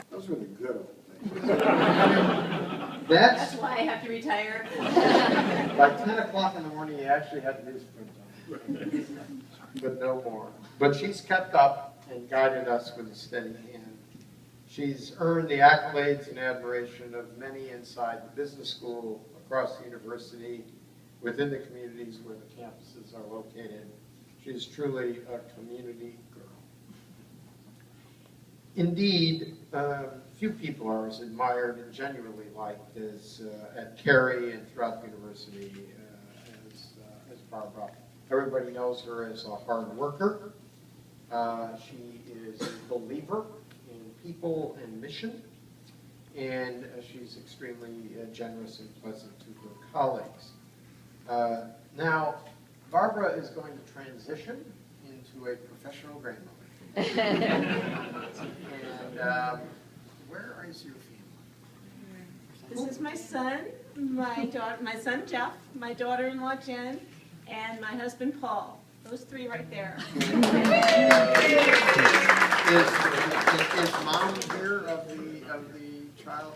Those were the good old days. That's why I have to retire. By 10 o'clock in the morning, you actually had newsprint on. But no more. But she's kept up and guided us with a steady hand. She's earned the accolades and admiration of many inside the business school, across the university, within the communities where the campuses are located. She's truly a community girl. Indeed, few people are as admired and genuinely liked as at Carey and throughout the university as Barbara. Everybody knows her as a hard worker. She is a believer in people and mission, and she's extremely generous and pleasant to her colleagues. Now, Barbara is going to transition into a professional grandmother. And where is your family? This is my son, my son Jeff, my daughter-in-law Jen, and my husband Paul. Those three right there. Is mom here of the child?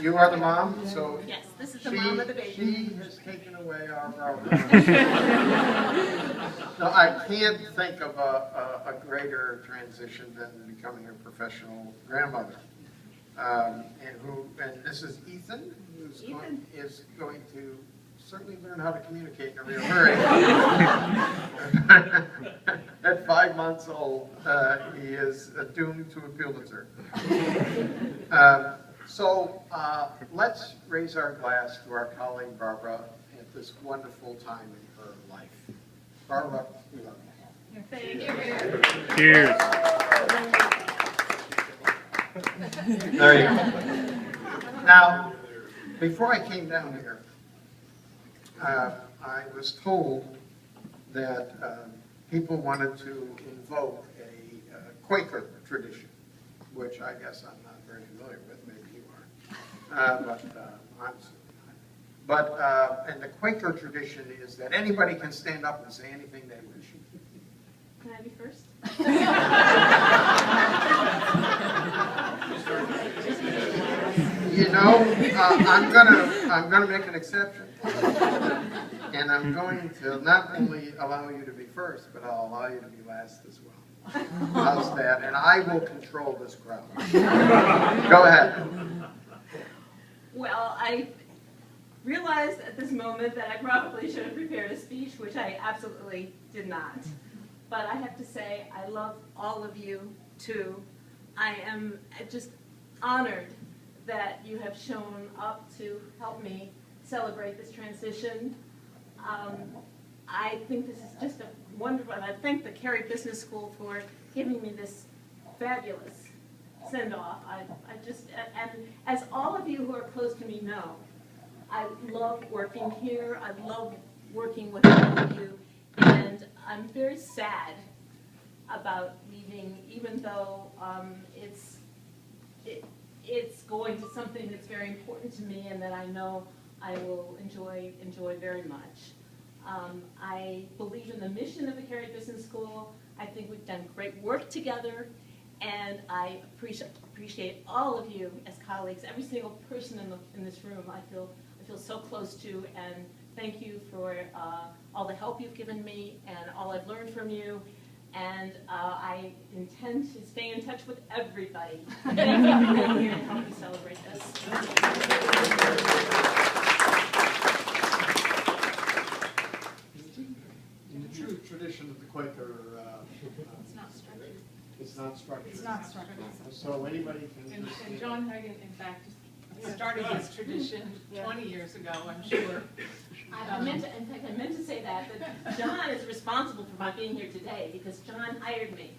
You are the mom, so yes, this is the mom of the baby. She has taken away our grandmother. No, I can't think of a greater transition than becoming a professional grandmother. And this is Ethan, who's going to certainly learn how to communicate in a real hurry. At 5 months old, he is doomed to a Pulitzer. So let's raise our glass to our colleague Barbara at this wonderful time in her life. Barbara, we love you. Thank you. Cheers. There you go. Now, before I came down here, I was told that people wanted to invoke a Quaker tradition, which I guess I'm not very familiar with. Maybe you are. I'm certainly not. But and the Quaker tradition is that anybody can stand up and say anything they wish. Can I be first? You know, I'm gonna make an exception, and I'm going to not only allow you to be first, but I'll allow you to be last as well. How's that? And I will control this crowd. Go ahead. Well, I realized at this moment that I probably should have prepared a speech, which I absolutely did not. But I have to say, I love all of you, too. I am just honored that you have shown up to help me celebrate this transition. I think this is just a wonderful, and I thank the Carey Business School for giving me this fabulous send-off. I just, and as all of you who are close to me know, I love working here. I love working with all of you, and I'm very sad about leaving, even though it's going to something that's very important to me and that I know I will enjoy very much. I believe in the mission of the Carey Business School. I think we've done great work together, and I appreciate all of you as colleagues. Every single person in this room I feel so close to, and thank you for all the help you've given me and all I've learned from you. And I intend to stay in touch with everybody. Thank you for being here and helping me celebrate this. In the true tradition of the Quaker, It's not structured. it's not structured. It's not structured. So anybody can just... And John Hagen, in fact, started this tradition 20 years ago, I'm sure. I meant to say that John is responsible for my being here today because John hired me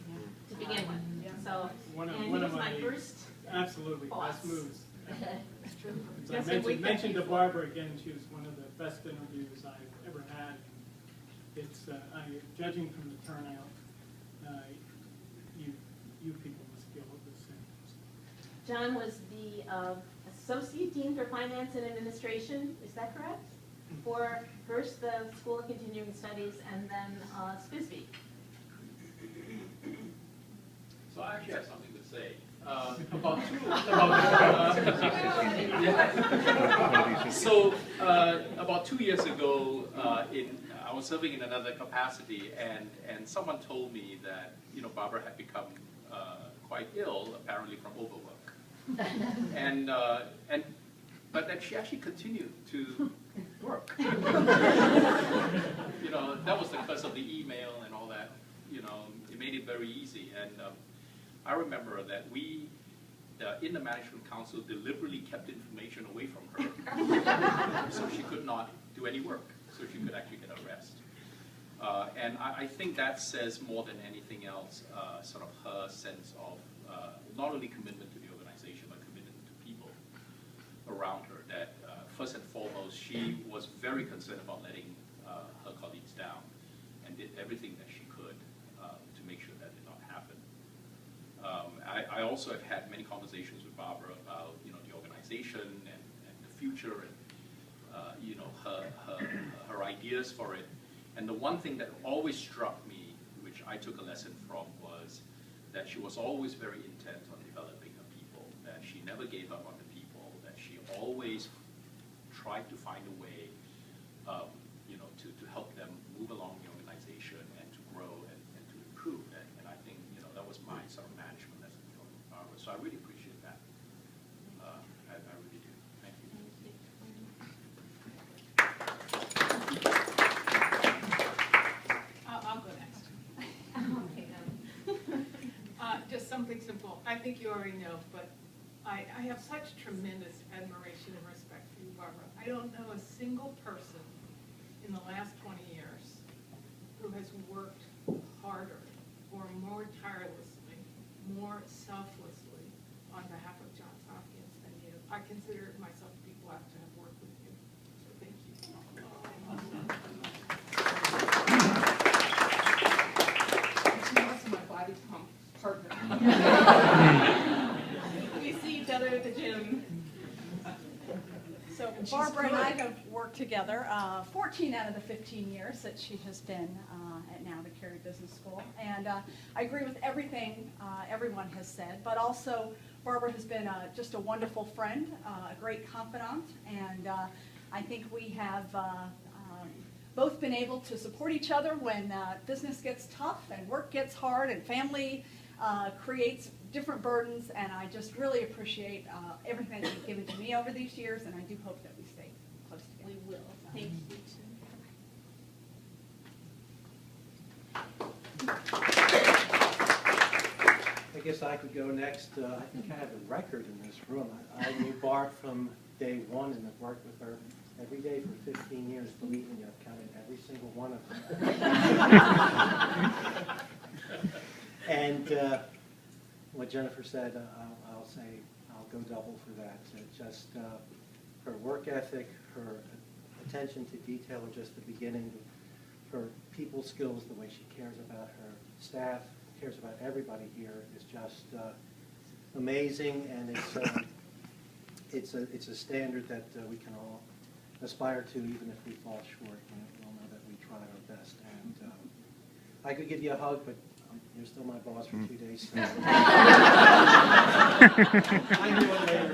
to begin with. So, One and he of was my my first absolutely boss. best moves. That's true. As Yes, I and we mentioned to thank you. Barbara again, she was one of the best interviews I've ever had. It's judging from the turnout, you people must feel the same. John was the Associate Dean for Finance and Administration, is that correct? For first the School of Continuing Studies and then SPSB. So I actually have something to say. About 2 years ago, I was serving in another capacity, and someone told me that Barbara had become quite ill, apparently from overwork, but that she actually continued to work. That was because of the email and all that. It made it very easy, and I remember that we, in the management council, deliberately kept information away from her, so she could not do any work, so she could actually get a rest. And I think that says more than anything else, sort of her sense of not only commitment to the organization, but commitment to people around her. That first and foremost, she was very concerned about letting her colleagues down, and did everything that she could to make sure that did not happen. I also have had many conversations with Barbara about the organization and the future, and her ideas for it. And the one thing that always struck me, which I took a lesson from, was that she was always very intent on developing her people, that she never gave up on the people, that she always tried to find a way to help them move along the organization and to grow and to improve. And I think that was my sort of management lesson from Barbara. So I really appreciate that. I really do. Thank you. I'll go next. Just something simple. I think you already know, but I have such tremendous admiration and respect for you, Barbara. I don't know a single person in the last 20 years who has worked harder or more tirelessly, more selflessly on behalf of Johns Hopkins than you. I consider myself to be blessed to have worked with you. So thank you. She's also my body pump partner. We see each other at the gym. So Barbara and I have worked together 14 out of the 15 years that she has been at now the Carey Business School. And I agree with everything everyone has said, but also Barbara has been just a wonderful friend, a great confidant, and I think we have both been able to support each other when business gets tough and work gets hard and family creates different burdens, and I just really appreciate everything that you've given to me over these years, and I do hope that we stay close together. We will. Thank you. I guess I could go next. I think I have a record in this room. I knew Barb from day one and have worked with her every day for 15 years. Believe me, I've counted every single one of them. And what Jennifer said, I'll say, I'll go double for that. Just her work ethic, her attention to detail are just the beginning. Her people skills, the way she cares about her staff, cares about everybody here is just amazing, and it's a standard that we can all aspire to, even if we fall short. We'll know that we tried our best. And I could give you a hug, but you're still my boss for 2 days. So. I knew it later.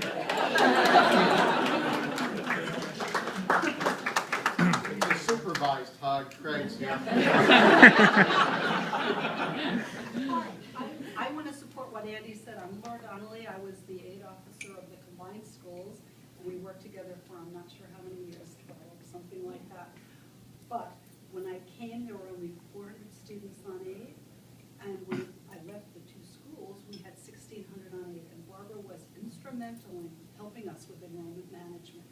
It's a supervised hug, Craig's here. I want to support what Andy said. I'm Laura Donnelly. I was the aid officer of the combined schools, and we worked together for I'm not sure how many years, 12, something like that. But when I came, there were only 400 students on aid, and when I left the two schools, we had 1,600 on aid, and Barbara was instrumental in helping us with enrollment management.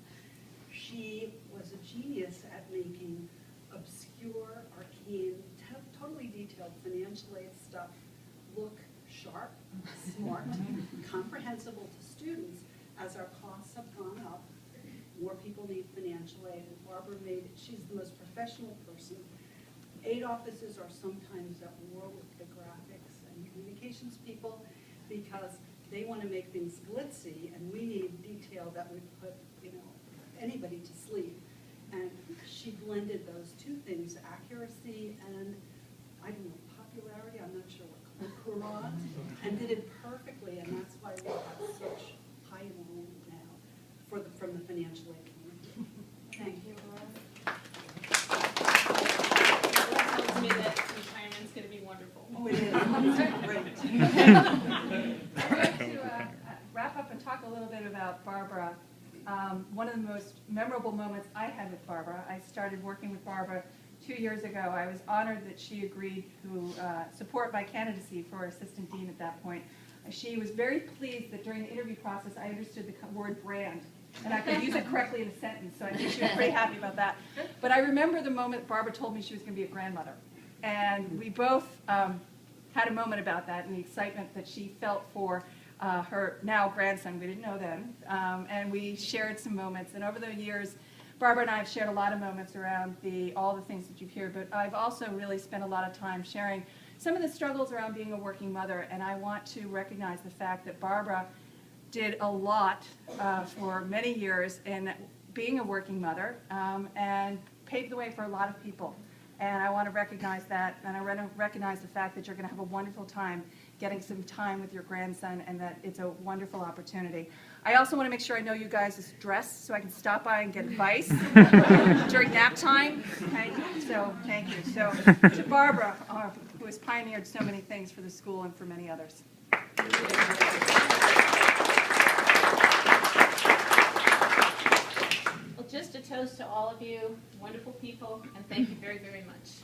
She was a genius at making obscure, arcane, totally detailed financial aid stuff look sharp, smart, comprehensible to students. As our costs have gone up, more people need financial aid, and Barbara she's the most professional person. Aid offices are sometimes at war with the graphics and communications people because they want to make things glitzy, and we need detail that would put anybody to sleep. And she blended those two things, accuracy and, I don't know, popularity, I'm not sure what courage, and did it perfectly, and that's why eventually. Thank you. That tells me that retirement's going to be wonderful. Oh, it is. Great. I'd like to wrap up and talk a little bit about Barbara. One of the most memorable moments I had with Barbara, I started working with Barbara 2 years ago. I was honored that she agreed to support my candidacy for assistant dean at that point. She was very pleased that during the interview process I understood the word brand, and I could use it correctly in a sentence, so I think she was pretty happy about that. But I remember the moment Barbara told me she was going to be a grandmother, and we both had a moment about that and the excitement that she felt for her now grandson. We didn't know then, and we shared some moments. And over the years, Barbara and I have shared a lot of moments around all the things that you've heard, but I've also really spent a lot of time sharing some of the struggles around being a working mother, and I want to recognize the fact that Barbara did a lot for many years in being a working mother and paved the way for a lot of people. And I want to recognize that, and I want to recognize the fact that you're going to have a wonderful time getting some time with your grandson, and that it's a wonderful opportunity. I also want to make sure I know you guys' address so I can stop by and get advice during nap time. Okay? So thank you. So to Barbara, who has pioneered so many things for the school and for many others. Well, just a toast to all of you, wonderful people, and thank you very, very much.